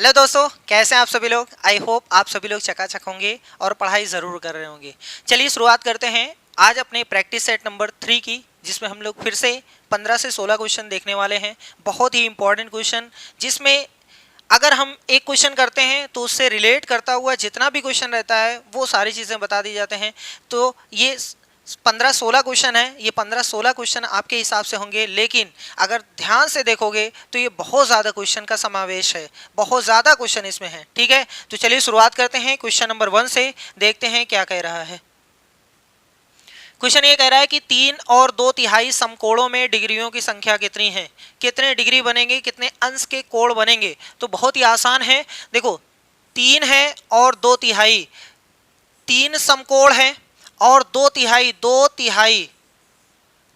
Hello दोस्तों, कैसे हैं आप सभी लोग। आई होप आप सभी लोग चकाचक होंगे और पढ़ाई ज़रूर कर रहे होंगे। चलिए शुरुआत करते हैं आज अपने प्रैक्टिस सेट नंबर 3 की, जिसमें हम लोग फिर से 15 से 16 क्वेश्चन देखने वाले हैं। बहुत ही इंपॉर्टेंट क्वेश्चन, जिसमें अगर हम एक क्वेश्चन करते हैं तो उससे रिलेट करता हुआ जितना भी क्वेश्चन रहता है वो सारी चीज़ें बता दी जाते हैं। तो ये 15-16 क्वेश्चन है, ये 15-16 क्वेश्चन आपके हिसाब से होंगे, लेकिन अगर ध्यान से देखोगे तो ये बहुत ज़्यादा क्वेश्चन का समावेश है, बहुत ज़्यादा क्वेश्चन इसमें है। ठीक है, तो चलिए शुरुआत करते हैं क्वेश्चन नंबर 1 से, देखते हैं क्या कह रहा है। क्वेश्चन ये कह रहा है कि 3 और 2/3 समकोणों में डिग्रियों की संख्या कितनी है, कितने डिग्री बनेंगे, कितने अंश के कोण बनेंगे। तो बहुत ही आसान है, देखो 3 है और 2/3, 3 समकोण है और 2/3, 2/3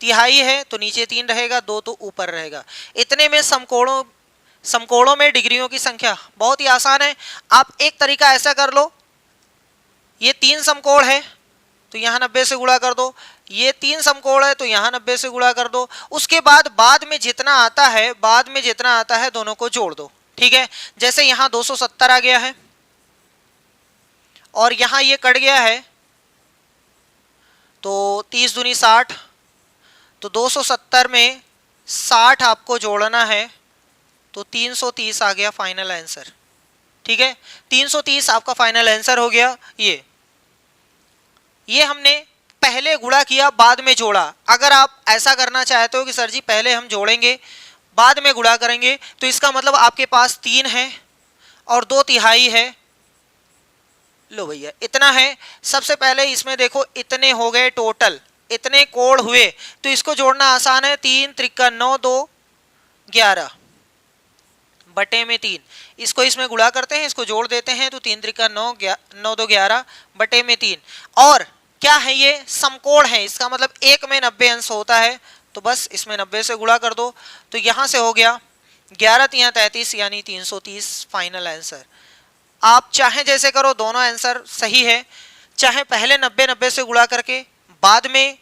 तिहाई है तो नीचे 3 रहेगा, 2 तो ऊपर रहेगा। इतने में समकोणों में डिग्रियों की संख्या बहुत ही आसान है। आप एक तरीका ऐसा कर लो, ये 3 समकोण है तो यहाँ 90 से गुणा कर दो, ये 3 समकोण है तो यहाँ 90 से गुणा कर दो। उसके बाद में जितना आता है, बाद में जितना आता है दोनों को जोड़ दो। ठीक है, जैसे यहाँ 270 आ गया है और यहाँ ये कट गया है तो 30 दूनी 60, तो 270 में 60 आपको जोड़ना है तो 330 आ गया फाइनल आंसर। ठीक है, 330 आपका फाइनल आंसर हो गया। ये हमने पहले गुणा किया बाद में जोड़ा। अगर आप ऐसा करना चाहते हो कि सर जी पहले हम जोड़ेंगे बाद में गुणा करेंगे, तो इसका मतलब आपके पास 3 है और 2/3 है। लो भैया इतना है, सबसे पहले इसमें देखो इतने हो गए टोटल, इतने कोण हुए, तो इसको जोड़ना आसान है। 3 त्रिका 9, 2 11 बटे में 3, इसको इसमें गुणा करते हैं, इसको जोड़ देते हैं तो 3 त्रिका 9, 9 2 11 बटे में 3। और क्या है, ये समकोण है, इसका मतलब एक में 90 अंश होता है, तो बस इसमें 90 से गुणा कर दो तो यहाँ से हो गया 11 तिया 33 यानी 330 फाइनल आंसर। आप चाहे जैसे करो, दोनों आंसर सही है। चाहे पहले 90 से गुणा करके बाद में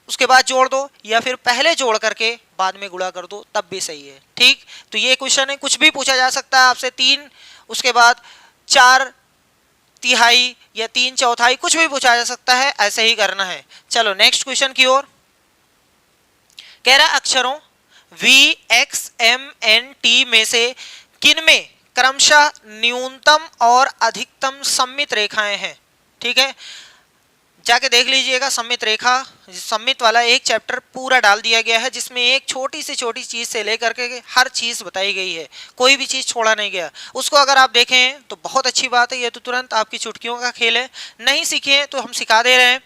उसके बाद जोड़ दो, या फिर पहले जोड़ करके बाद में गुणा कर दो, तब भी सही है। ठीक, तो ये क्वेश्चन है, कुछ भी पूछा जा सकता है आपसे। 3 उसके बाद 4/3 या 3/4 कुछ भी पूछा जा सकता है, ऐसे ही करना है। चलो नेक्स्ट क्वेश्चन की ओर। कह रहा अक्षरों VXMNT में से किन में क्रमशः न्यूनतम और अधिकतम सममित रेखाएं हैं। ठीक है, जाके देख लीजिएगा। सममित रेखा, सममित वाला एक चैप्टर पूरा डाल दिया गया है, जिसमें एक छोटी से छोटी चीज से लेकर के हर चीज बताई गई है, कोई भी चीज छोड़ा नहीं गया। उसको अगर आप देखें तो बहुत अच्छी बात है, ये तो तुरंत आपकी चुटकियों का खेल है। नहीं सीखे तो हम सिखा दे रहे हैं।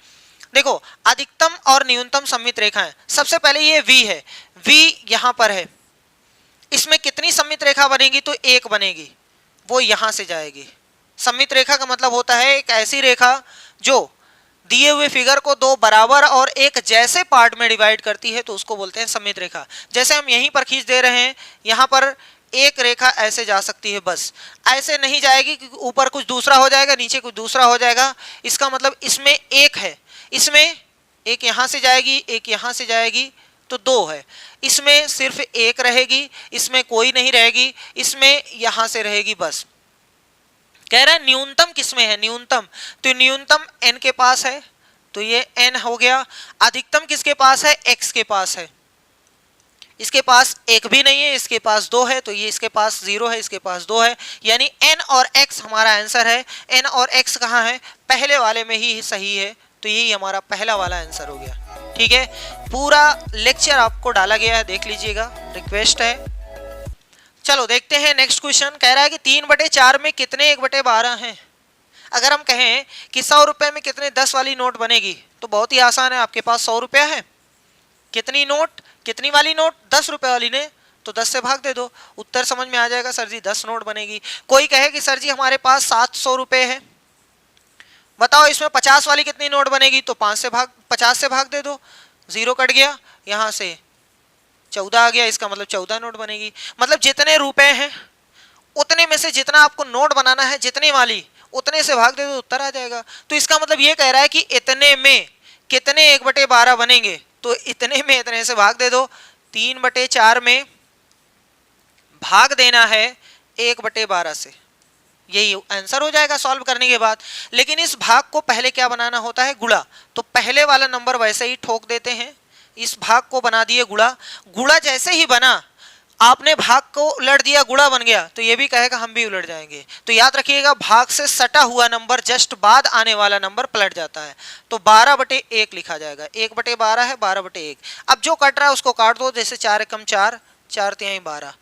देखो अधिकतम और न्यूनतम सममित रेखाएं, सबसे पहले ये V है, V यहाँ पर है, इसमें कितनी सममित रेखा बनेगी, तो एक बनेगी, वो यहां से जाएगी। सममित रेखा का मतलब होता है एक ऐसी रेखा जो दिए हुए फिगर को दो बराबर और एक जैसे पार्ट में डिवाइड करती है, तो उसको बोलते हैं सममित रेखा। जैसे हम यहीं पर खींच दे रहे हैं, यहाँ पर एक रेखा ऐसे जा सकती है, बस ऐसे नहीं जाएगी, क्योंकि ऊपर कुछ दूसरा हो जाएगा, नीचे कुछ दूसरा हो जाएगा। इसका मतलब इसमें एक है, इसमें एक यहाँ से जाएगी, एक यहाँ से जाएगी, तो 2 है। इसमें सिर्फ एक रहेगी, इसमें कोई नहीं रहेगी, इसमें यहां से रहेगी बस। कह रहा है न्यूनतम किसमें है, न्यूनतम, तो न्यूनतम n के पास है, तो ये n हो गया। अधिकतम किसके पास है, x के पास है। इसके पास एक भी नहीं है, इसके पास 2 है, तो ये इसके पास 0 है, इसके पास 2 है, यानी n और x हमारा आंसर है। n और x कहाँ है, पहले वाले में ही सही है, तो यही हमारा पहला वाला आंसर हो गया। ठीक है, पूरा लेक्चर आपको डाला गया है, देख लीजिएगा, रिक्वेस्ट है। चलो देखते हैं नेक्स्ट क्वेश्चन। कह रहा है कि 3/4 में कितने 1/12 हैं। अगर हम कहें कि 100 रुपए में कितने 10 वाली नोट बनेगी, तो बहुत ही आसान है। आपके पास 100 रुपया है, कितनी नोट, कितनी वाली नोट, 10 रुपए वाली ने, तो 10 से भाग दे दो, उत्तर समझ में आ जाएगा। सर जी 10 नोट बनेगी। कोई कहे कि सर जी हमारे पास 700 रुपए है, बताओ इसमें 50 वाली कितनी नोट बनेगी, तो 50 से भाग दे दो, 0 कट गया, यहाँ से 14 आ गया, इसका मतलब 14 नोट बनेगी। मतलब जितने रुपए हैं उतने में से जितना आपको नोट बनाना है, जितने वाली, उतने से भाग दे दो, उत्तर आ जाएगा। तो इसका मतलब ये कह रहा है कि इतने में कितने 1/12 बनेंगे, तो इतने में इतने से भाग दे दो। 3/4 में भाग देना है 1/12 से, यही आंसर हो जाएगा सॉल्व करने के बाद। लेकिन इस भाग को पहले क्या बनाना होता है, गुणा। तो पहले वाला नंबर वैसे ही ठोक देते हैं, इस भाग को बना दिए गुणा। गुणा जैसे ही बना, आपने भाग को उलट दिया, गुणा बन गया, तो ये भी कहेगा हम भी उलट जाएंगे। तो याद रखिएगा, भाग से सटा हुआ नंबर जस्ट बाद आने वाला नंबर पलट जाता है। तो 12/1 लिखा जाएगा, 1/12 है, 12/1। अब जो कट रहा है उसको काट दो, जैसे 4 एकम 4, 4×3 12,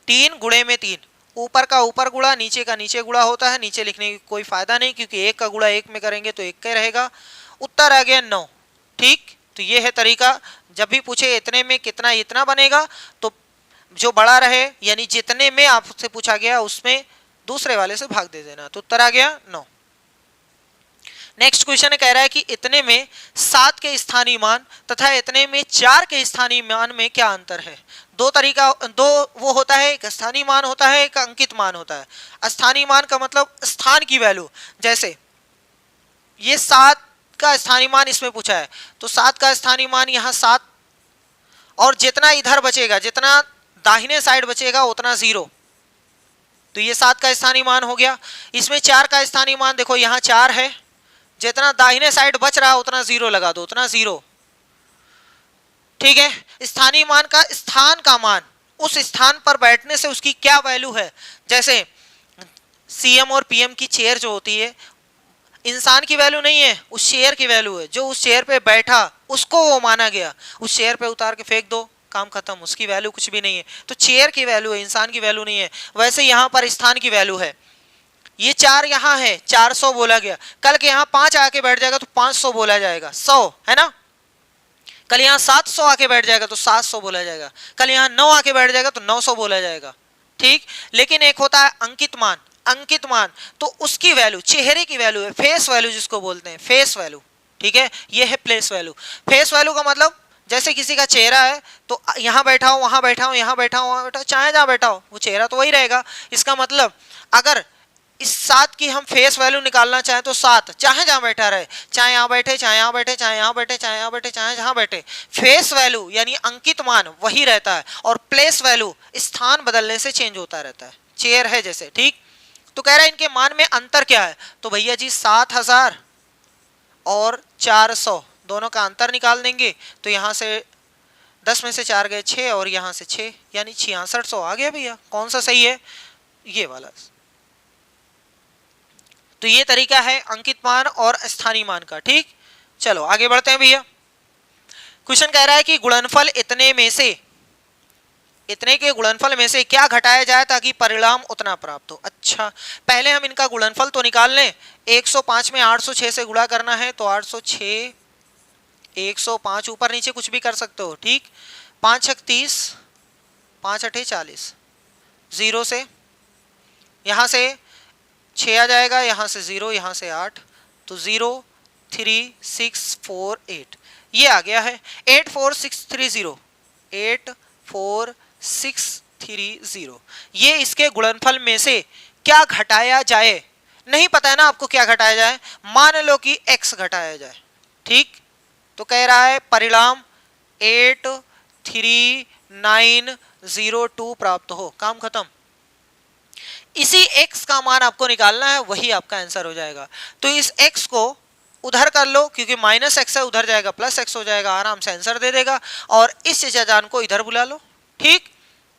3 गुणे में 3, ऊपर का ऊपर गुणा, नीचे का नीचे गुणा होता है। नीचे लिखने की कोई फायदा नहीं, क्योंकि 1 का गुणा 1 में करेंगे तो 1 का रहेगा। उत्तर आ गया 9। ठीक, तो ये है तरीका। जब भी पूछे इतने में कितना, इतना बनेगा, तो जो बड़ा रहे यानी जितने में आपसे पूछा गया उसमें दूसरे वाले से भाग दे देना, तो उत्तर आ गया 9। नेक्स्ट क्वेश्चन कह रहा है कि इतने में 7 के स्थानीय मान तथा इतने में 4 के स्थानीय मान में क्या अंतर है। दो तरीका, दो वो होता है, एक स्थानीय मान होता है, एक अंकित मान होता है। स्थानीय मान का मतलब स्थान की वैल्यू, जैसे ये 7 का स्थानीय मान इसमें पूछा है, तो 7 का स्थानीय मान यहाँ 7, और जितना इधर बचेगा, जितना दाहिने साइड बचेगा उतना 0, तो ये 7 का स्थानीय मान हो गया। इसमें 4 का स्थानीय मान देखो, यहाँ 4 है, जितना दाहिने साइड बच रहा है उतना 0 लगा दो, उतना 0। ठीक है, स्थानीय मान का स्थान का मान, उस स्थान पर बैठने से उसकी क्या वैल्यू है। जैसे सीएम और पीएम की चेयर जो होती है, इंसान की वैल्यू नहीं है, उस चेयर की वैल्यू है। जो उस चेयर पे बैठा उसको वो माना गया, उस चेयर पे उतार के फेंक दो, काम खत्म, उसकी वैल्यू कुछ भी नहीं है। तो चेयर की वैल्यू है, इंसान की वैल्यू नहीं है। वैसे यहाँ पर स्थान की वैल्यू है। ये 4 यहाँ है, 400 बोला गया, कल के यहाँ 5 आके बैठ जाएगा तो 500 बोला जाएगा, 100 है ना। कल यहाँ 700 आके बैठ जाएगा तो 700 बोला जाएगा, कल यहाँ 9 आके बैठ जाएगा तो 900 बोला जाएगा। ठीक, लेकिन एक होता है अंकित मान। अंकित मान तो उसकी वैल्यू, चेहरे की वैल्यू है, फेस वैल्यू जिसको बोलते हैं, फेस वैल्यू। ठीक है, ये है प्लेस वैल्यू। फेस वैल्यू का मतलब जैसे किसी का चेहरा है, तो यहाँ बैठा हो, वहां बैठा हो, यहाँ बैठा हो, वहां बैठा हो, चाहे जहां बैठा हो, वो चेहरा तो वही रहेगा। इसका मतलब अगर इस 7 की हम फेस वैल्यू निकालना चाहें तो 7 चाहे जहां बैठा रहे, चाहे यहाँ बैठे, चाहे यहाँ बैठे, चाहे यहाँ बैठे, चाहे यहाँ बैठे, चाहे जहां बैठे, फेस वैल्यू यानी अंकित मान वही रहता है। और प्लेस वैल्यू स्थान बदलने से चेंज होता रहता है, चेयर है जैसे। ठीक, तो कह रहा है इनके मान में अंतर क्या है। तो भैया जी 7000 और 400 दोनों का अंतर निकाल देंगे, तो यहाँ से 10 में से 4 गए 6, और यहाँ से 6, यानी 6600 आ गया भैया। कौन सा सही है, ये वाला। तो ये तरीका है अंकित मान और स्थानीय मान का। ठीक, चलो आगे बढ़ते हैं भैया। क्वेश्चन कह रहा है कि गुणनफल इतने में से, इतने के गुणनफल में से क्या घटाया जाए ताकि परिणाम उतना प्राप्त हो। अच्छा, पहले हम इनका गुणनफल तो निकाल लें। 105 में 806 से गुणा करना है, तो 806, 105 ऊपर नीचे कुछ भी कर सकते हो। ठीक, 5 छक 30, 5 अठे 40, 0 से यहाँ से 6 आ जाएगा, यहाँ से 0, यहाँ से 8, तो 0 3 6 4 8 ये आ गया है। 84630, 84630, ये इसके गुणनफल में से क्या घटाया जाए। नहीं पता है ना आपको क्या घटाया जाए, मान लो कि x घटाया जाए। ठीक, तो कह रहा है परिणाम 83902 प्राप्त हो, काम खत्म। इसी x का मान आपको निकालना है, वही आपका आंसर हो जाएगा। तो इस x को उधर कर लो, क्योंकि -x है, उधर जाएगा +x हो जाएगा, आराम से आंसर दे देगा। और इस चीजाजान को इधर बुला लो। ठीक,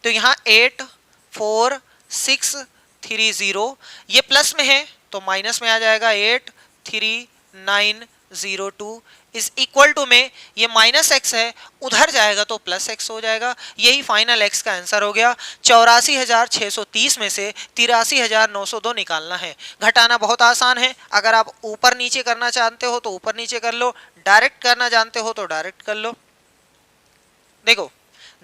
तो यहाँ 84630, ये प्लस में है तो माइनस में आ जाएगा। 83902 इज इक्वल टू में ये -x है, उधर जाएगा तो +x हो जाएगा। यही फाइनल x का आंसर हो गया। 84,630 में से 83,902 निकालना है। घटाना बहुत आसान है, अगर आप ऊपर नीचे करना चाहते हो तो ऊपर नीचे कर लो, डायरेक्ट करना जानते हो तो डायरेक्ट कर लो। देखो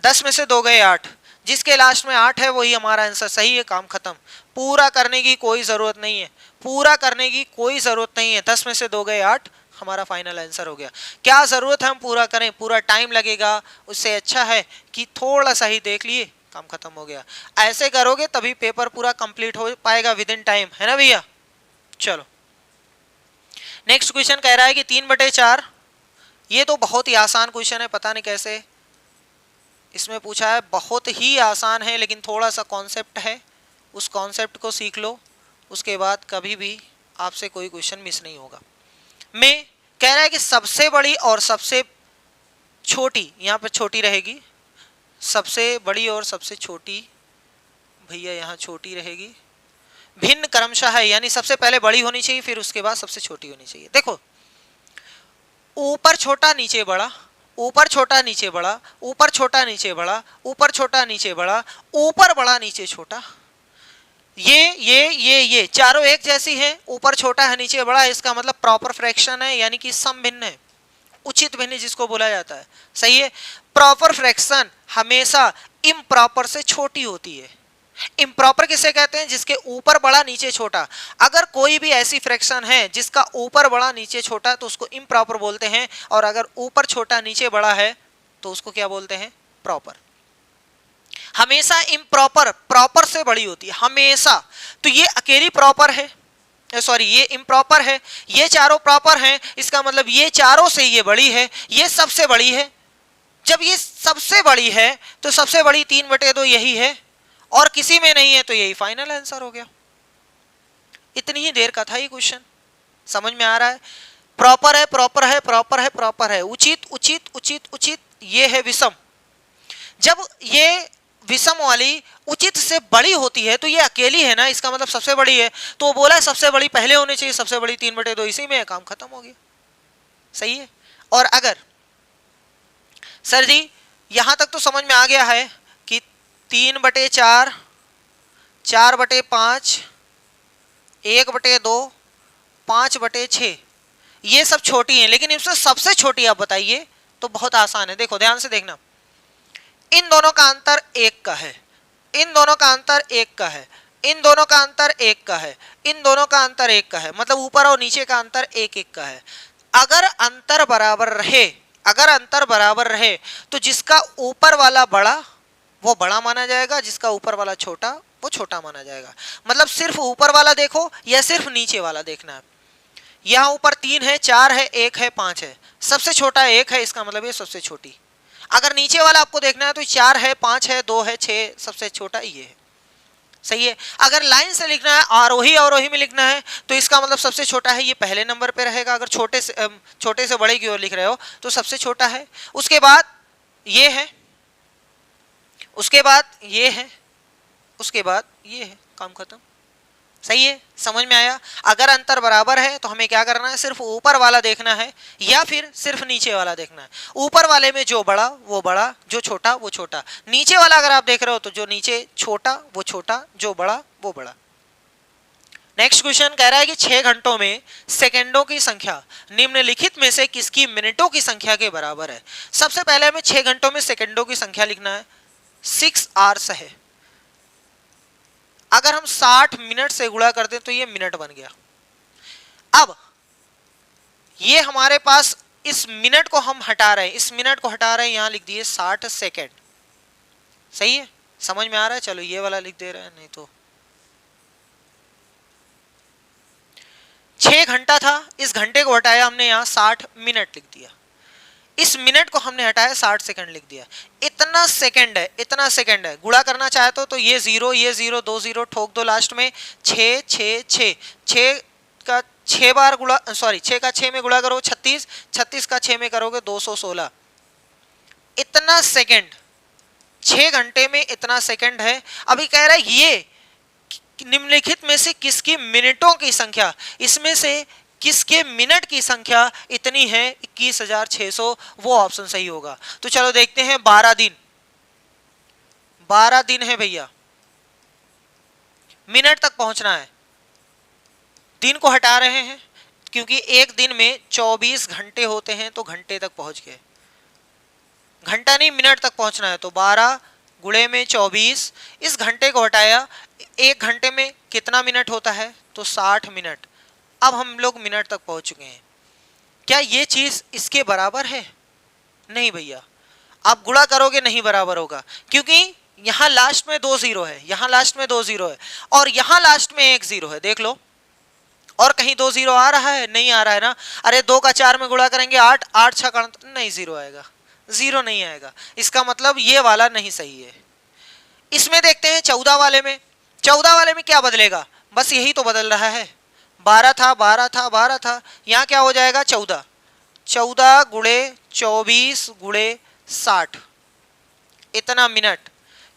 10 में से 2 गए 8, जिसके लास्ट में 8 है वही हमारा आंसर सही है, काम खत्म। पूरा करने की कोई जरूरत नहीं है, पूरा करने की कोई जरूरत नहीं है। 10 में से 2 गए 8 हमारा फाइनल आंसर हो गया। क्या जरूरत है हम पूरा करें, पूरा टाइम लगेगा, उससे अच्छा है कि थोड़ा सा ही देख लिए, काम खत्म हो गया। ऐसे करोगे तभी पेपर पूरा कंप्लीट हो पाएगा विद इन टाइम, है ना भैया। चलो नेक्स्ट क्वेश्चन कह रहा है कि 3/4, ये तो बहुत ही आसान क्वेश्चन है, पता नहीं कैसे इसमें पूछा है, बहुत ही आसान है लेकिन थोड़ा सा कॉन्सेप्ट है, उस कॉन्सेप्ट को सीख लो, उसके बाद कभी भी आपसे कोई क्वेश्चन मिस नहीं होगा। में कह रहा है कि सबसे बड़ी और सबसे छोटी, यहाँ पर छोटी रहेगी, सबसे बड़ी और सबसे छोटी भैया यहाँ छोटी रहेगी, भिन्न क्रमशः है, यानी सबसे पहले बड़ी होनी चाहिए फिर उसके बाद सबसे छोटी होनी चाहिए। देखो ऊपर छोटा नीचे बड़ा, ऊपर छोटा नीचे बड़ा, ऊपर छोटा नीचे बड़ा, ऊपर छोटा नीचे बड़ा, ऊपर बड़ा नीचे छोटा, ये चारों एक जैसी हैं, ऊपर छोटा है नीचे बड़ा है, इसका मतलब प्रॉपर फ्रैक्शन है, यानी कि सम भिन्न है, उचित भिन्न जिसको बोला जाता है। सही है। प्रॉपर फ्रैक्शन हमेशा इम्प्रॉपर से छोटी होती है। इम्प्रॉपर किसे कहते हैं? जिसके ऊपर बड़ा नीचे छोटा। अगर कोई भी ऐसी फ्रैक्शन है जिसका ऊपर बड़ा नीचे छोटा तो उसको इम्प्रॉपर बोलते हैं, और अगर ऊपर छोटा नीचे बड़ा है तो उसको क्या बोलते हैं? प्रॉपर। हमेशा इम्प्रॉपर प्रॉपर से बड़ी होती है हमेशा। तो ये अकेली प्रॉपर है, सॉरी ये इम्प्रॉपर है, ये चारों प्रॉपर हैं, इसका मतलब ये चारों से ये बड़ी है, ये सबसे बड़ी है। जब ये सबसे बड़ी है तो सबसे बड़ी 3/2 यही है, और किसी में नहीं है, तो यही फाइनल आंसर हो गया। इतनी ही देर का था ये क्वेश्चन, समझ में आ रहा है? प्रॉपर है, प्रॉपर है, प्रॉपर है, प्रॉपर है, उचित उचित उचित उचित, ये है विषम। जब ये विषम वाली उचित से बड़ी होती है तो ये अकेली है ना, इसका मतलब सबसे बड़ी है, तो वो बोला सबसे बड़ी पहले होनी चाहिए, सबसे बड़ी 3/2 इसी में है, काम खत्म हो गया। सही है। और अगर सर जी यहां तक तो समझ में आ गया है कि 3/4, 4/5, 1/2, 5/6 ये सब छोटी हैं, लेकिन इसमें सबसे छोटी आप बताइए, तो बहुत आसान है। देखो ध्यान से देखना, इन दोनों का अंतर 1 का है, इन दोनों का अंतर 1 का है, इन दोनों का अंतर 1 का है, इन दोनों का अंतर 1 का है, मतलब ऊपर और नीचे का अंतर 1 का है। अगर अंतर बराबर रहे, अगर अंतर बराबर रहे तो जिसका ऊपर वाला बड़ा वो बड़ा माना जाएगा, जिसका ऊपर वाला छोटा वो छोटा माना जाएगा। मतलब सिर्फ ऊपर वाला देखो या सिर्फ नीचे वाला देखना है। यहाँ ऊपर 3 है, 4 है, 1 है, 5 है, सबसे छोटा 1 है, इसका मतलब ये सबसे छोटी। अगर नीचे वाला आपको देखना है तो 4 है, 5 है, 2 है, 6, सबसे छोटा ये है। सही है। अगर लाइन से लिखना है, आरोही अवरोही में लिखना है, तो इसका मतलब सबसे छोटा है ये पहले नंबर पे रहेगा। अगर छोटे से बड़े की ओर लिख रहे हो तो सबसे छोटा है, उसके बाद ये है, उसके बाद ये है, उसके बाद ये है, काम खत्म। सही है, समझ में आया? अगर अंतर बराबर है तो हमें क्या करना है? सिर्फ ऊपर वाला देखना है या फिर सिर्फ नीचे वाला देखना है। ऊपर वाले में जो बड़ा वो बड़ा, जो छोटा वो छोटा। नीचे वाला अगर आप देख रहे हो तो जो नीचे छोटा वो छोटा, जो बड़ा वो बड़ा। नेक्स्ट क्वेश्चन कह रहा है कि 6 घंटों में सेकेंडों की संख्या निम्नलिखित में से किसकी मिनटों की संख्या के बराबर है? सबसे पहले हमें 6 घंटों में सेकेंडों की संख्या लिखना है। 6 आवर्स है, अगर हम 60 मिनट से गुणा कर दें तो ये मिनट बन गया। अब ये हमारे पास इस मिनट को हम हटा रहे हैं, इस मिनट को हटा रहे हैं, यहां लिख दिए 60 सेकेंड। सही है, समझ में आ रहा है? चलो ये वाला लिख दे रहे हैं, नहीं तो 6 घंटा था, इस घंटे को हटाया हमने, यहां 60 मिनट लिख दिया। इस मिनट को हमने हटाया, 60 सेकंड लिख दिया। इतना सेकंड है, इतना सेकंड है। गुणा करना चाहे तो ये 0, ये 0, 2 0 ठोक दो लास्ट में। 6 6 6 6 का 6 बार गुणा, सॉरी 6 का 6 में गुणा करो 36, 36 का 6 में करोगे 216। इतना सेकंड 6 घंटे में इतना सेकंड है। अभी कह रहा है ये निम्नलिखित में से किसकी मिनटों की संख्या, इसमें से किसके मिनट की संख्या इतनी है 21,600, वो ऑप्शन सही होगा। तो चलो देखते हैं। 12 दिन, 12 दिन है भैया, मिनट तक पहुंचना है। दिन को हटा रहे हैं क्योंकि एक दिन में 24 घंटे होते हैं, तो घंटे तक पहुंच गए। घंटा नहीं, मिनट तक पहुंचना है। तो 12 गुणे में 24, इस घंटे को हटाया। एक घंटे में कितना मिनट होता है? तो 60 मिनट। अब हम लोग मिनट तक पहुंच चुके हैं। क्या ये चीज इसके बराबर है? नहीं भैया, आप गुणा करोगे नहीं बराबर होगा, क्योंकि यहां लास्ट में 2 0 है, यहां लास्ट में 2 0 है, और यहां लास्ट में 1 0 है। देख लो, और कहीं 2 0 आ रहा है? नहीं आ रहा है ना। अरे 2 का 4 में गुणा करेंगे 8, 8 6 का नहीं, 0 आएगा, 0 नहीं आएगा। इसका मतलब ये वाला नहीं सही है। इसमें देखते हैं 14 वाले में। 14 वाले में क्या बदलेगा, बस यही तो बदल रहा है, 12 था 12 था 12 था, यहाँ क्या हो जाएगा 14, 14 गुणे 24 गुणे 60, इतना मिनट।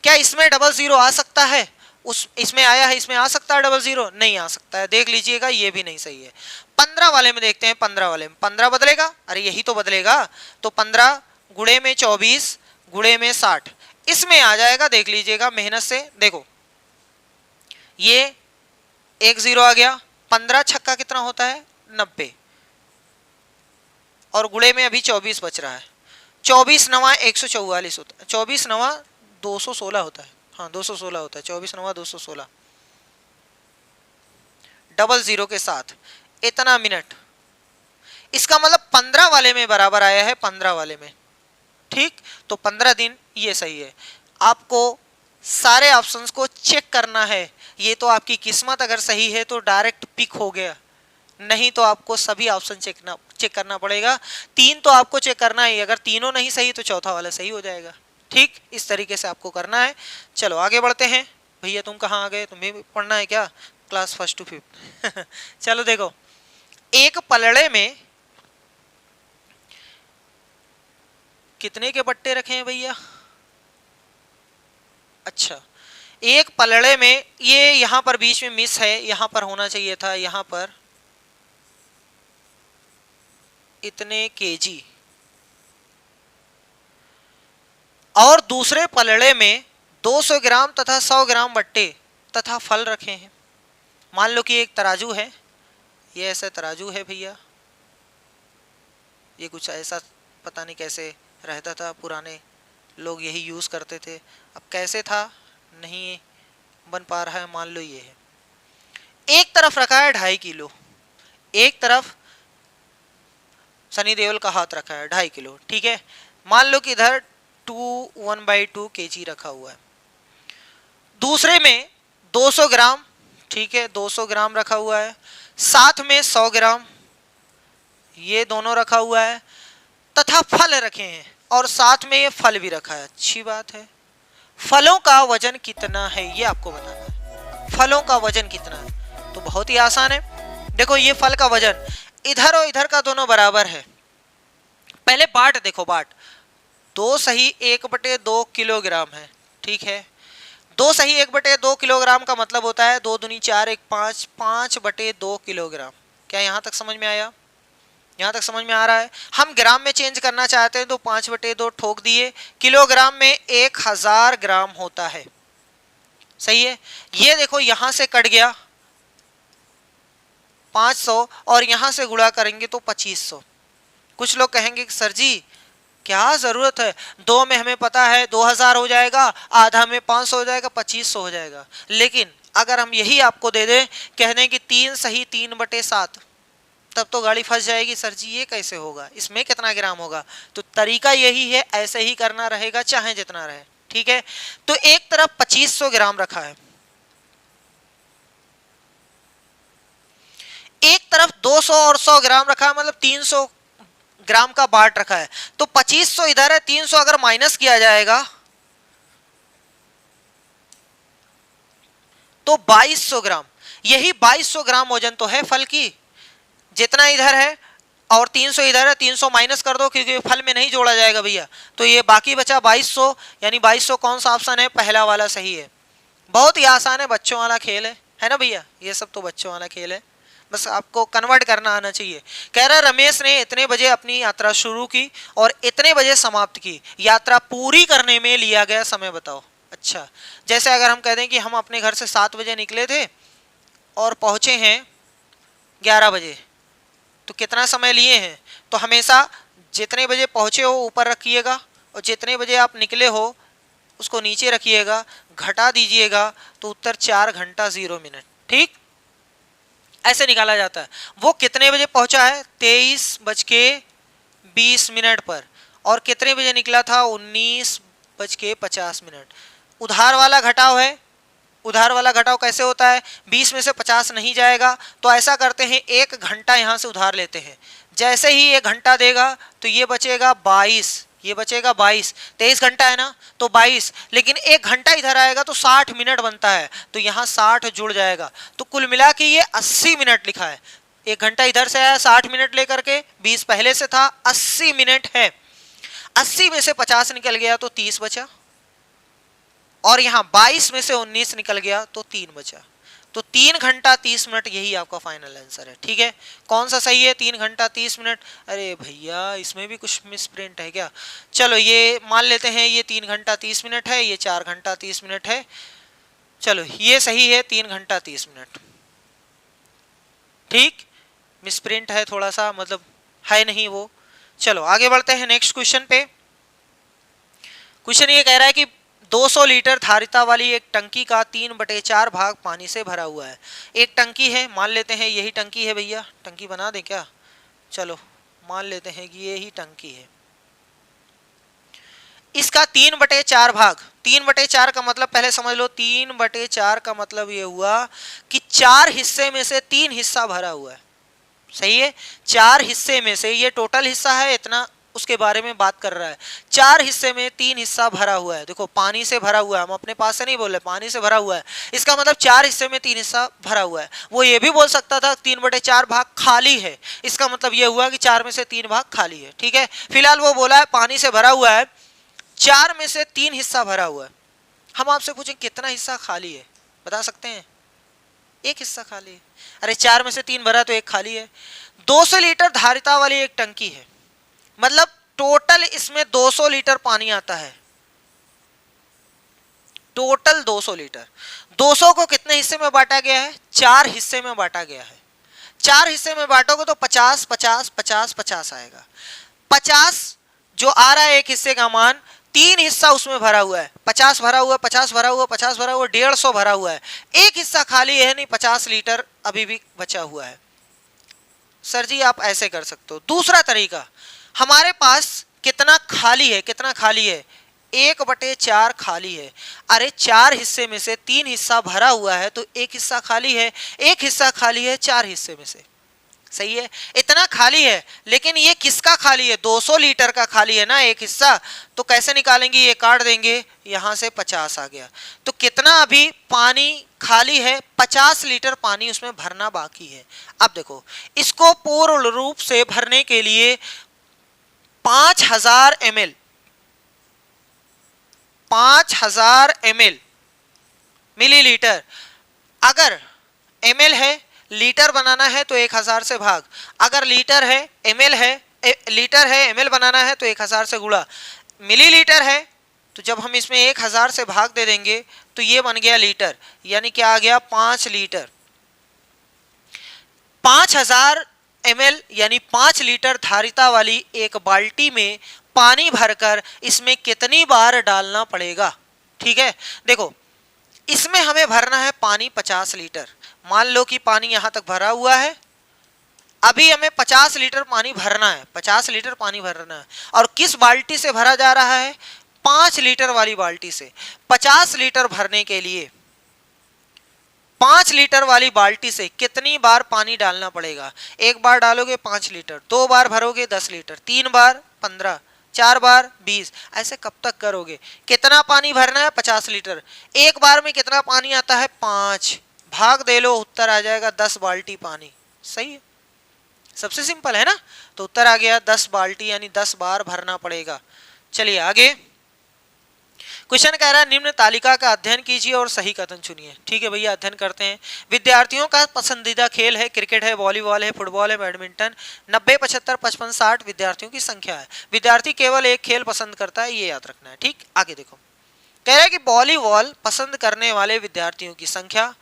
क्या इसमें डबल जीरो आ सकता है, उस इसमें आया है, इसमें आ सकता है डबल जीरो, नहीं आ सकता है, देख लीजिएगा ये भी नहीं सही है। 15 वाले में देखते हैं, 15 वाले में 15 बदलेगा, अरे यही तो बदलेगा, तो 15 गुणे में 24 गुणे में 60, इसमें आ जाएगा, देख लीजिएगा मेहनत से, देखो ये एक जीरो आ गया, 15 छक्का कितना होता है 90, और गुणे में अभी 24 बच रहा है, 24 नवा 144 होता है, 24 नवा 216 होता है, हाँ 216 होता है, 24 नवा 216, डबल जीरो के साथ इतना मिनट, इसका मतलब 15 वाले में बराबर आया है 15 वाले में, ठीक, तो 15 दिन ये सही है। आपको सारे ऑप्शंस को चेक करना है, ये तो आपकी किस्मत अगर सही है तो डायरेक्ट पिक हो गया, नहीं तो आपको सभी ऑप्शन चेक करना पड़ेगा, 3 तो आपको चेक करना है, अगर तीनों नहीं सही तो चौथा वाला सही हो जाएगा, ठीक, इस तरीके से आपको करना है। चलो आगे बढ़ते हैं। भैया तुम कहाँ आ गए, तुम्हें भी पढ़ना है क्या, क्लास 1 to 5 चलो देखो, एक पलड़े में कितने के बट्टे रखे हैं भैया, अच्छा एक पलड़े में, ये यहां पर बीच में मिस है, यहां पर होना चाहिए था, यहां पर इतने केजी, और दूसरे पलड़े में 200 ग्राम तथा 100 ग्राम बट्टे तथा फल रखे हैं। मान लो कि एक तराजू है, ये ऐसा तराजू है भैया, ये कुछ ऐसा पता नहीं कैसे रहता था, पुराने लोग यही यूज़ करते थे, अब कैसे था नहीं बन पा रहा है, मान लो ये है, एक तरफ रखा है 2.5 किलो, एक तरफ सनी देओल का हाथ रखा है 2.5 किलो, ठीक है, मान लो कि इधर 1/2 kg रखा हुआ है, दूसरे में 200 ग्राम, ठीक है 200 ग्राम रखा हुआ है, साथ में 100 ग्राम, ये दोनों रखा हुआ है, तथा फल रखे हैं और साथ में ये फल भी रखा है, अच्छी बात है। फलों का वजन कितना है ये आपको बताना है, फलों का वजन कितना है, तो बहुत ही आसान है, देखो ये फल का वजन इधर और इधर का दोनों बराबर है, पहले बाट देखो, बाट 2 सही 1/2 किलोग्राम है, ठीक है, 2 सही 1/2 किलोग्राम का मतलब होता है 2 दूनी 4 1 5, 5/2 किलोग्राम। क्या यहाँ तक समझ में आया, यहाँ तक समझ में आ रहा है। हम ग्राम में चेंज करना चाहते हैं तो 5/2 ठोक दिए, किलोग्राम में 1000 ग्राम होता है, सही है। ये देखो यहाँ से कट गया 500 और यहाँ से गुणा करेंगे तो 2500। कुछ लोग कहेंगे सर जी क्या जरूरत है, 2 में हमें पता है 2000 हो जाएगा, आधा में 500 हो जाएगा, 2500 हो जाएगा, लेकिन अगर हम यही आपको दे दें, कह दें कि 3 सही 3/7, तब तो गाड़ी फंस जाएगी, सर जी ये कैसे होगा, इसमें कितना ग्राम होगा, तो तरीका यही है, ऐसे ही करना रहेगा चाहे जितना रहे, ठीक है। तो एक तरफ 2500 ग्राम रखा है, एक तरफ 200 और 100 ग्राम रखा है, मतलब 300 ग्राम का बाट रखा है, तो 2500 इधर है, 300 अगर माइनस किया जाएगा तो 2200 ग्राम, यही 2200 ग्राम वजन तो है फल की, जितना इधर है और 300 इधर है, 300 माइनस कर दो क्योंकि फल में नहीं जोड़ा जाएगा भैया, तो ये बाकी बचा 2200, यानी 2200 कौन सा ऑप्शन है, पहला वाला सही है। बहुत ही आसान है, बच्चों वाला खेल है ना भैया, ये सब तो बच्चों वाला खेल है, बस आपको कन्वर्ट करना आना चाहिए। कह रहा रमेश ने इतने बजे अपनी यात्रा शुरू की और इतने बजे समाप्त की, यात्रा पूरी करने में लिया गया समय बताओ। अच्छा, जैसे अगर हम कह दें कि हम अपने घर से 7 बजे निकले थे और पहुंचे हैं 11 बजे, तो कितना समय लिए हैं, तो हमेशा जितने बजे पहुंचे हो ऊपर रखिएगा और जितने बजे आप निकले हो उसको नीचे रखिएगा, घटा दीजिएगा तो उत्तर 4 घंटा 0 मिनट, ठीक, ऐसे निकाला जाता है। वो कितने बजे पहुंचा है, 23:20 पर, और कितने बजे निकला था, 19:50। उधार वाला घटाव है, उधार वाला घटाव कैसे होता है, 20 में से 50 नहीं जाएगा, तो ऐसा करते हैं 1 घंटा यहाँ से उधार लेते हैं, जैसे ही 1 घंटा देगा तो ये बचेगा 22, ये बचेगा 22, 23 घंटा है ना तो 22, लेकिन 1 घंटा इधर आएगा तो 60 मिनट बनता है, तो यहाँ 60 जुड़ जाएगा, तो कुल मिला के ये 80 मिनट लिखा है। 1 घंटा इधर से आया 60 मिनट लेकर के, 20 पहले से था, 80 मिनट है। 80 में से 50 निकल गया तो 30 बचा, और यहाँ 22 में से 19 निकल गया तो 3 बचा, तो 3 घंटा 30 मिनट यही आपका फाइनल आंसर है। ठीक है, कौन सा सही है? 3 घंटा 30 मिनट। अरे भैया इसमें भी कुछ मिसप्रिंट है क्या? चलो ये मान लेते हैं, ये 3 घंटा 30 मिनट है, ये 4 घंटा 30 मिनट है। चलो ये सही है, 3 घंटा 30 मिनट। ठीक, मिसप्रिंट है थोड़ा सा, मतलब है नहीं वो। चलो आगे बढ़ते हैं नेक्स्ट क्वेश्चन पे। क्वेश्चन ये कह रहा है कि 200 लीटर धारिता वाली एक टंकी का 3/4 भाग पानी से भरा हुआ है। एक टंकी है, मान लेते हैं यही टंकी है भैया, टंकी बना दें क्या? चलो मान लेते हैं कि ये ही टंकी है। इसका 3/4 भाग, 3/4 का मतलब पहले समझ लो, 3/4 का मतलब ये हुआ कि 4 हिस्से में से 3 हिस्सा भरा हुआ है। सही है, 4 हिस्से में से, ये टोटल हिस्सा है इतना, उसके बारे में बात कर रहा है। 4 हिस्से में 3 हिस्सा भरा हुआ है। देखो पानी से भरा हुआ है, हम अपने पास से नहीं बोल रहे, पानी से भरा हुआ है, इसका मतलब 4 हिस्से में 3 हिस्सा भरा हुआ है। वो ये भी बोल सकता था 3/4 भाग खाली है, इसका मतलब ये हुआ कि 4 में से 3 भाग खाली है। ठीक है, फिलहाल वो बोला है पानी से भरा हुआ है, 4 में से 3 हिस्सा भरा हुआ है। हम आपसे पूछें कितना हिस्सा खाली है, बता सकते हैं? 1 हिस्सा खाली है। अरे 4 में से 3 भरा तो 1 खाली है। 200 लीटर धारिता वाली एक टंकी है, मतलब टोटल इसमें 200 लीटर पानी आता है, टोटल 200 लीटर। 200 को कितने हिस्से में बांटा गया है? 4 हिस्से में बांटा गया है। 4 हिस्से में बांटोगे तो 50 50 50 50 आएगा। 50 जो आ रहा है एक हिस्से का मान, 3 हिस्सा उसमें भरा हुआ है, 50 भरा हुआ, 50 भरा हुआ, 50 भरा हुआ, 150 भरा हुआ है, एक हिस्सा खाली है, नहीं 50 लीटर अभी भी बचा हुआ है। सर जी आप ऐसे कर सकते हो। दूसरा तरीका, हमारे पास कितना खाली है, कितना खाली है? 1/4 खाली है। अरे 4 हिस्से में से 3 हिस्सा भरा हुआ है, तो 1 हिस्सा खाली है, 1 हिस्सा खाली है 4 हिस्से में से। सही है, इतना खाली है, लेकिन ये किसका खाली है? 200 लीटर का खाली है ना एक हिस्सा, तो कैसे निकालेंगे? ये काट देंगे, यहां से 50 आ गया, तो कितना अभी पानी खाली है? 50 लीटर पानी उसमें भरना बाकी है। अब देखो, इसको पूर्ण रूप से भरने के लिए 5000 ml, 5000 ml मिलीलीटर, अगर ml है, लीटर बनाना है तो 1000 से भाग, अगर लीटर है ml है, लीटर है ml बनाना है तो 1000 से गुणा, मिलीलीटर है तो जब हम इसमें 1000 से भाग दे देंगे तो ये बन गया लीटर, यानी क्या आ गया? 5 लीटर। 5000 ml यानी 5 लीटर धारिता वाली एक बाल्टी में पानी भरकर इसमें कितनी बार डालना पड़ेगा? ठीक है, देखो इसमें हमें भरना है पानी 50 लीटर। मान लो कि पानी यहां तक भरा हुआ है, अभी हमें 50 लीटर पानी भरना है, 50 लीटर पानी भरना है, और किस बाल्टी से भरा जा रहा है? 5 लीटर वाली बाल्टी से। 50 लीटर भरने के लिए 5 लीटर वाली बाल्टी से कितनी बार पानी डालना पड़ेगा? एक बार डालोगे 5 लीटर, 2 बार भरोगे 10 लीटर, 3 बार 15, 4 बार 20, ऐसे कब तक करोगे? कितना पानी भरना है? 50 लीटर। एक बार में कितना पानी आता है? 5, भाग दे लो, उत्तर आ जाएगा 10 बाल्टी पानी। सही है, सबसे सिंपल है ना, तो उत्तर आ गया 10 बाल्टी, यानी 10 बार भरना पड़ेगा। चलिए आगे, क्वेश्चन कह रहा है निम्न तालिका का अध्ययन कीजिए और सही कथन चुनिए। ठीक है भैया, अध्ययन करते हैं। विद्यार्थियों का पसंदीदा खेल है क्रिकेट है, वॉलीबॉल है, फुटबॉल है, बैडमिंटन। 90 75 55 60 विद्यार्थियों की संख्या है। विद्यार्थी केवल एक खेल पसंद करता है, ये याद रखना है। ठीक, आगे देखो, कह रहा है कि वॉलीबॉल पसंद करने वाले विद्यार्थियों की संख्या,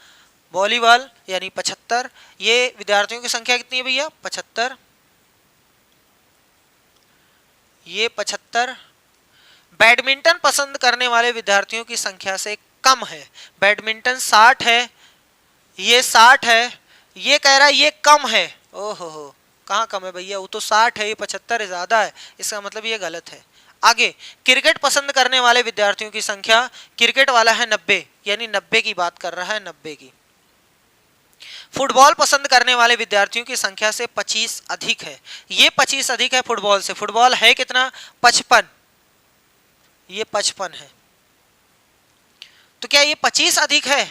वॉलीबॉल यानी 75, ये विद्यार्थियों की संख्या कितनी है भैया? 75, ये 75। बैडमिंटन पसंद करने वाले विद्यार्थियों की संख्या से कम है, बैडमिंटन 60 है, ये 60 है, ये कह रहा है ये कम है। ओहो हो, कहाँ कम है भैया? वो तो 60 है, ये 75 ज्यादा है, इसका मतलब ये गलत है। आगे, क्रिकेट पसंद करने वाले विद्यार्थियों की संख्या, क्रिकेट वाला है 90, यानी 90 की बात कर रहा है, 90 की। फुटबॉल पसंद करने वाले विद्यार्थियों की संख्या से 25 अधिक है, ये 25 अधिक है फुटबॉल से। फुटबॉल है कितना? 55, ये 55 है। तो क्या ये 25 अधिक है?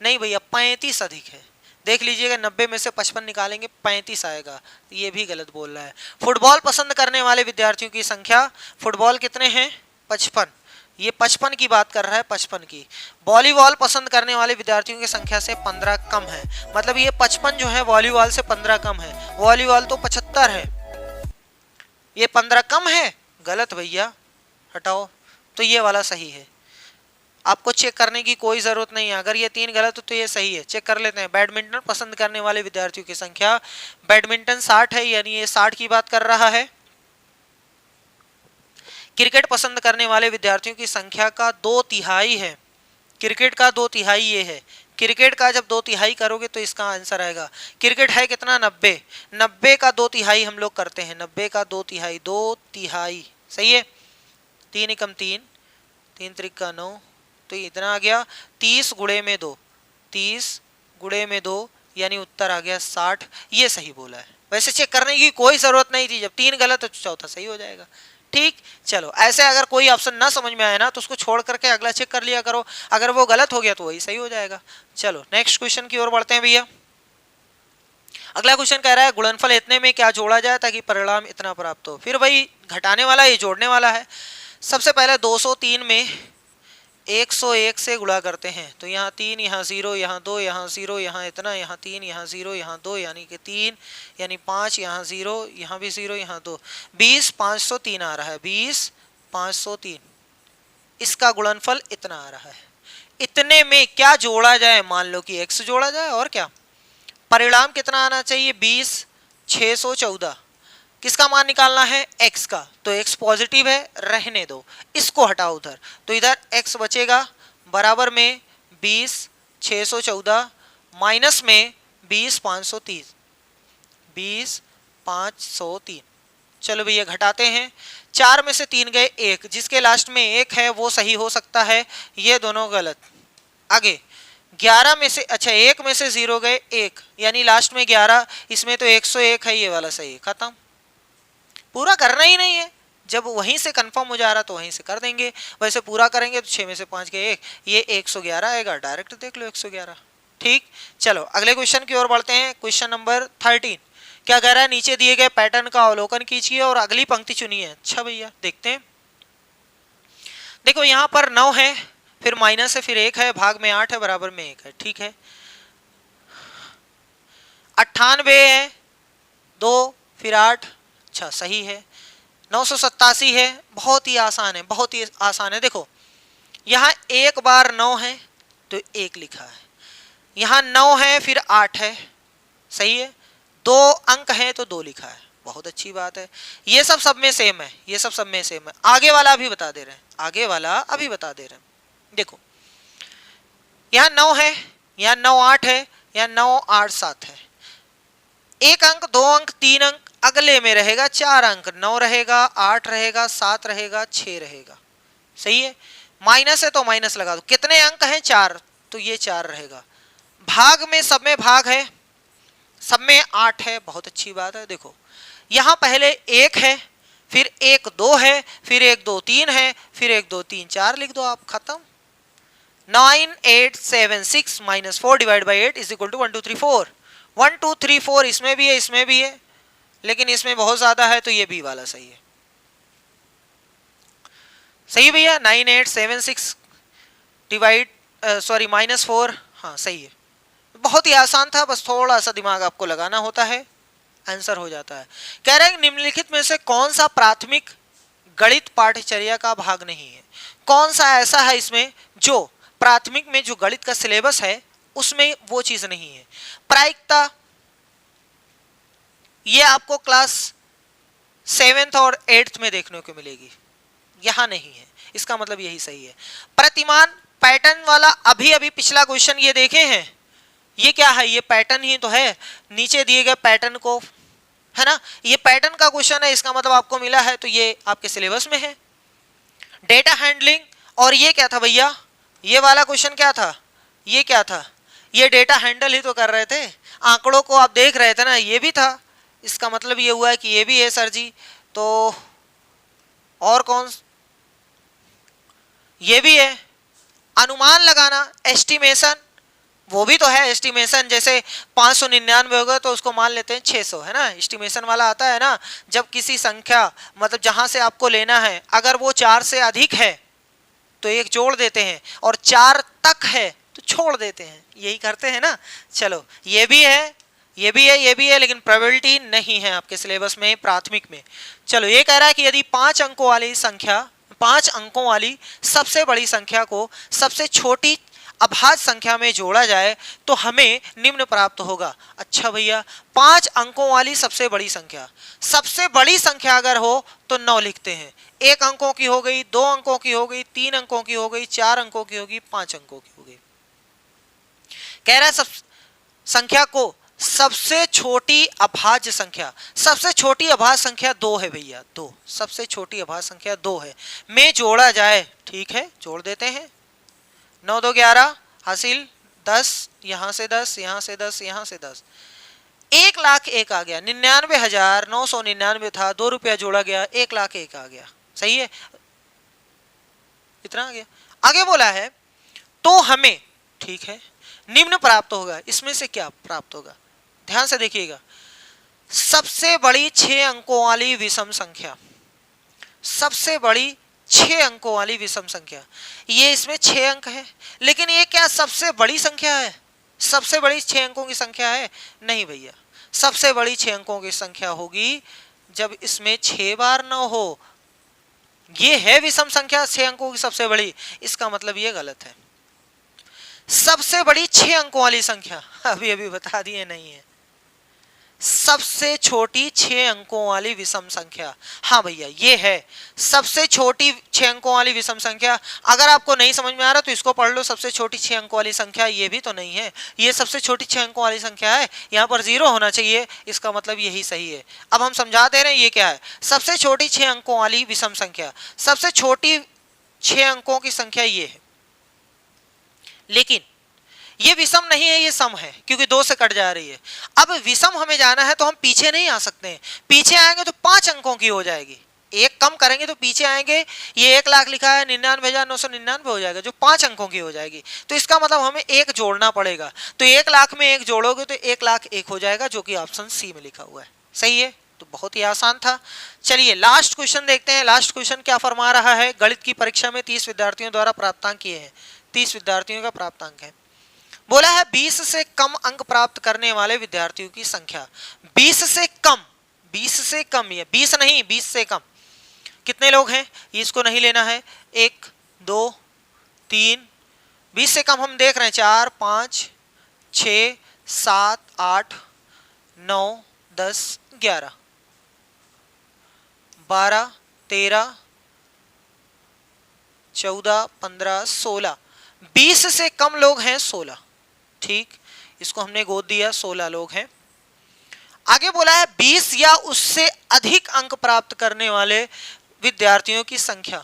नहीं भैया, 35 अधिक है। देख लीजिएगा, 90 में से 55 निकालेंगे 35 आएगा। ये भी गलत बोल रहा है। फुटबॉल पसंद करने वाले विद्यार्थियों की संख्या, फुटबॉल कितने हैं? 55। ये 55 की बात कर रहा है, 55 की। वॉलीबॉल पसंद करने वाले विद्यार्थियों की संख्या से 15 कम है। मतलब ये 55 जो है वॉलीबॉल से 15 कम है। वॉलीबॉल तो 75 है, ये 15 कम है। गलत भैया, हटाओ। तो ये वाला सही है। आपको चेक करने की कोई जरूरत नहीं है। अगर ये 3 गलत हो तो ये सही है। चेक कर लेते हैं। बैडमिंटन पसंद करने वाले विद्यार्थियों की संख्या, बैडमिंटन 60 है, यानी ये 60 की बात कर रहा है। क्रिकेट पसंद करने वाले विद्यार्थियों की संख्या का 2/3 है। क्रिकेट का 2/3 ये है। क्रिकेट का जब 2/3 करोगे तो इसका आंसर आएगा। क्रिकेट है कितना? 90। 90 का 2/3 हम लोग करते हैं। 90 का 2/3, 2/3 सही है। 3 एकम 3, 3 त्रिका 9, तो इतना आ गया। 30 गुणे में 2, 30 गुणे में 2, यानी उत्तर आ गया 60। ये सही बोला है। वैसे चेक करने की कोई जरूरत नहीं थी। जब 3 गलत है तो चौथा सही हो जाएगा। ठीक, चलो ऐसे अगर कोई ऑप्शन ना समझ में आए ना तो उसको छोड़ करके अगला चेक कर लिया करो। अगर वो गलत हो गया तो वही सही हो जाएगा। चलो नेक्स्ट क्वेश्चन की ओर बढ़ते हैं भैया। अगला क्वेश्चन कह रहा है गुणनफल इतने में क्या जोड़ा जाए ताकि परिणाम इतना प्राप्त हो। फिर वही घटाने वाला, ये जोड़ने वाला है। सबसे पहले 203 में 101 से गुणा करते हैं तो यहाँ 3, यहाँ 0, यहाँ 2, यहाँ 0, यहाँ इतना, यहाँ 3, यहाँ 0, यहाँ 2, यानी कि 3, यानी 5, यहाँ 0, यहाँ भी 0, यहाँ 2, 20 503 आ रहा है। 20 503, इसका गुणनफल इतना आ रहा है। इतने में क्या जोड़ा जाए? मान लो कि x जोड़ा जाए, और क्या। परिणाम कितना आना चाहिए? 20 614। किसका मान निकालना है? x का। तो x पॉजिटिव है, रहने दो, इसको हटाओ उधर। तो इधर x बचेगा बराबर में 20 614 माइनस में 20 530, 20 503। चलो भैया घटाते हैं। 4 में से 3 गए 1, जिसके लास्ट में 1 है वो सही हो सकता है। ये दोनों गलत। आगे 11 में से, अच्छा 1 में से 0 गए 1, यानी लास्ट में 11, इसमें तो 101 है, ये वाला सही है। खत्म, पूरा करना ही नहीं है। जब वहीं से कंफर्म हो जा रहा तो वहीं से कर देंगे। वैसे पूरा करेंगे तो 6 में से 5 गए 1, ये 111 आएगा। डायरेक्ट देख लो 111। ठीक, चलो अगले क्वेश्चन की ओर बढ़ते हैं। क्वेश्चन नंबर 13 क्या कह रहा है? नीचे दिए गए पैटर्न का अवलोकन कीजिए और अगली पंक्ति चुनिए। अच्छा भैया देखते हैं। देखो यहाँ पर 9 है, फिर माइनस है, फिर 1 है, भाग में 8 है, बराबर में 1 है। ठीक है। 98 है, 2 फिर 8, अच्छा सही है। 987 है, बहुत ही आसान है, बहुत ही आसान है। देखो यहाँ एक बार 9 है तो 1 लिखा है, यहाँ 9 है फिर 8 है, सही है। 2 अंक है तो 2 लिखा है, बहुत अच्छी बात है। ये सब में सेम है, ये सब में सेम है। आगे वाला अभी बता दे रहे हैं, आगे वाला अभी बता दे रहे हैं। देखो यहाँ 9 है, यहाँ 9 8 है, यहाँ 9 8 7 है। 1 अंक, 2 अंक, 3 अंक अगले में रहेगा, 4 अंक, 9 रहेगा, 8 रहेगा, 7 रहेगा, 6 रहेगा, सही है। माइनस है तो माइनस लगा दो। कितने अंक हैं? 4, तो ये 4 रहेगा। भाग में, सब में भाग है, सब में 8 है, बहुत अच्छी बात है। देखो यहाँ पहले 1 है, फिर 1 2 है, फिर 1 2 3 है, फिर 1 2 3 4 लिख दो आप, खत्म। 9 8 7 6 minus 4 divide by 8 is equal to 1 2 3 4। 1 2 3 4 इसमें भी है, इसमें भी है, लेकिन इसमें बहुत ज्यादा है तो ये बी वाला सही है। सही भैया। 9 8 7 6 डिवाइड सॉरी माइनस 4, हाँ सही है। बहुत ही आसान था, बस थोड़ा सा दिमाग आपको लगाना होता है, आंसर हो जाता है। कह रहे हैं निम्नलिखित में से कौन सा प्राथमिक गणित पाठ्यचर्या का भाग नहीं है? कौन सा ऐसा है इसमें जो प्राथमिक में जो गणित का सिलेबस है उसमें वो चीज नहीं है? प्रायिकता ये आपको क्लास 7th और 8th में देखने को मिलेगी, यहां नहीं है, इसका मतलब यही सही है। प्रतिमान पैटर्न वाला अभी अभी पिछला क्वेश्चन ये देखे हैं, ये क्या है? ये पैटर्न ही तो है, नीचे दिए गए पैटर्न को, है ना, ये पैटर्न का क्वेश्चन है, इसका मतलब आपको मिला है तो ये आपके सिलेबस में है। डेटा हैंडलिंग, और ये क्या था भैया? ये वाला क्वेश्चन क्या था? ये क्या था? ये डेटा हैंडल ही तो कर रहे थे, आंकड़ों को आप देख रहे थे ना, ये भी था। इसका मतलब ये हुआ है कि ये भी है सर जी। तो और कौन, ये भी है। अनुमान लगाना, एस्टिमेशन, वो भी तो है एस्टिमेशन। जैसे 599 होगा तो उसको मान लेते हैं 600, है ना, एस्टिमेशन वाला आता है ना। जब किसी संख्या मतलब जहां से आपको लेना है अगर वो 4 से अधिक है तो एक जोड़ देते हैं, और 4 तक है तो छोड़ देते हैं, यही करते हैं ना। चलो ये भी है, ये भी है, ये भी है, लेकिन प्रोबेबिलिटी नहीं है आपके सिलेबस में, प्राथमिक में। चलो ये कह रहा है कि यदि 5 अंकों वाली संख्या, 5 अंकों वाली सबसे बड़ी संख्या को सबसे छोटी अभाज्य संख्या में जोड़ा जाए तो हमें निम्न प्राप्त होगा। अच्छा भैया, 5 अंकों वाली सबसे बड़ी संख्या, सबसे बड़ी संख्या अगर हो तो 9 लिखते हैं। 1 अंकों की हो गई, 2 अंकों की हो गई, 3 अंकों की हो गई, 4 अंकों की होगी, 5 अंकों की हो गई। कह रहा है सब संख्या को सबसे छोटी अभाज्य संख्या, सबसे छोटी अभाज्य संख्या 2 है भैया, 2, सबसे छोटी अभाज्य संख्या 2 है, में जोड़ा जाए। ठीक है, जोड़ देते हैं। 9 2 11 हासिल 10, यहां से 10, यहां से 10, यहां से 10, 1,01,000 आ गया। 99,999 था, 2 रुपया जोड़ा गया, 1,01,000 आ गया। सही है, इतना आ गया। आगे बोला है तो हमें, ठीक है, निम्न प्राप्त होगा। इसमें से क्या प्राप्त होगा, ध्यान से देखिएगा। सबसे बड़ी 6 अंकों वाली विषम संख्या, सबसे बड़ी 6 अंकों वाली विषम संख्या, ये इसमें 6 अंक है, लेकिन ये क्या सबसे बड़ी संख्या है? सबसे बड़ी 6 अंकों की संख्या है? नहीं भैया, सबसे बड़ी 6 अंकों की संख्या होगी जब इसमें 6 बार 9 हो। ये है विषम संख्या 6 अंकों की सबसे बड़ी, इसका मतलब ये गलत है। सबसे बड़ी 6 अंकों वाली संख्या अभी अभी बता दिए नहीं है, सबसे छोटी 6 अंकों वाली विषम संख्या। हाँ भैया, ये है सबसे छोटी 6 अंकों वाली विषम संख्या। अगर आपको नहीं समझ में आ रहा तो इसको पढ़ लो, सबसे छोटी 6 अंकों वाली संख्या, ये भी तो नहीं है, ये सबसे छोटी 6 अंकों वाली संख्या है, यहाँ पर 0 होना चाहिए, इसका मतलब यही सही है। अब हम समझा दे रहे हैं ये क्या है, सबसे छोटी 6 अंकों वाली विषम संख्या, सबसे छोटी 6 अंकों की संख्या ये है, लेकिन ये विषम नहीं है, ये सम है, क्योंकि 2 से कट जा रही है। अब विषम हमें जाना है तो हम पीछे नहीं आ सकते हैं, पीछे आएंगे तो 5 अंकों की हो जाएगी, एक कम करेंगे तो पीछे आएंगे, ये 1,00,000 लिखा है, 99,999 हो जाएगा, जो 5 अंकों की हो जाएगी। तो इसका मतलब हमें 1 जोड़ना पड़ेगा, तो 1,00,000 में 1 जोड़ोगे तो 1,00,001 हो जाएगा, जो कि ऑप्शन सी में लिखा हुआ है। सही है, तो बहुत ही आसान था। चलिए लास्ट क्वेश्चन देखते हैं। लास्ट क्वेश्चन क्या फरमा रहा है, गणित की परीक्षा में 30 विद्यार्थियों द्वारा प्राप्तांक किए हैं, 30 विद्यार्थियों का प्राप्तांक है। बोला है 20 से कम अंक प्राप्त करने वाले विद्यार्थियों की संख्या। 20 से कम, 20 से कम, ये 20 नहीं, 20 से कम कितने लोग हैं, इसको नहीं लेना है। 1 2 3, 20 से कम हम देख रहे हैं 4 5 6 7 8 9 10 11 12 13 14 15 16, 20 से कम लोग हैं 16। ठीक, इसको हमने गोद दिया, 16 लोग हैं। आगे बोला है 20 या उससे अधिक अंक प्राप्त करने वाले विद्यार्थियों की संख्या।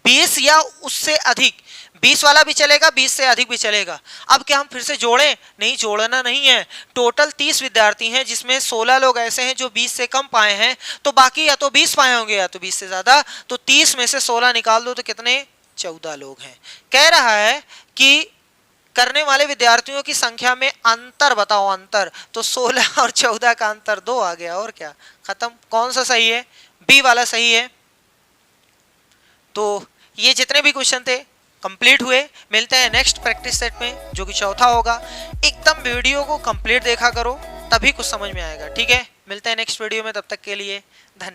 20 या उससे अधिक, 20 वाला भी चलेगा, 20 से अधिक भी चलेगा। अब क्या हम फिर से जोड़ें? नहीं, जोड़ना नहीं है। टोटल 30 विद्यार्थी हैं, जिसमें 16 लोग ऐसे हैं जो 20 से कम पाए हैं, तो बाकी या तो 20 पाए होंगे या तो 20 से ज्यादा। तो 30 में से 16 निकाल दो तो कितने, 14 लोग हैं। कह रहा है कि करने वाले विद्यार्थियों की संख्या में अंतर बताओ, अंतर। तो 16 और 14 का अंतर 2 आ गया, और क्या, खत्म। कौन सा सही है? बी वाला सही है। तो ये जितने भी क्वेश्चन थे कंप्लीट हुए। मिलते हैं नेक्स्ट प्रैक्टिस सेट में, जो कि चौथा होगा। एकदम वीडियो को कंप्लीट देखा करो, तभी कुछ समझ में आएगा। ठीक है, मिलते हैं नेक्स्ट वीडियो में, तब तक के लिए धन्यवाद।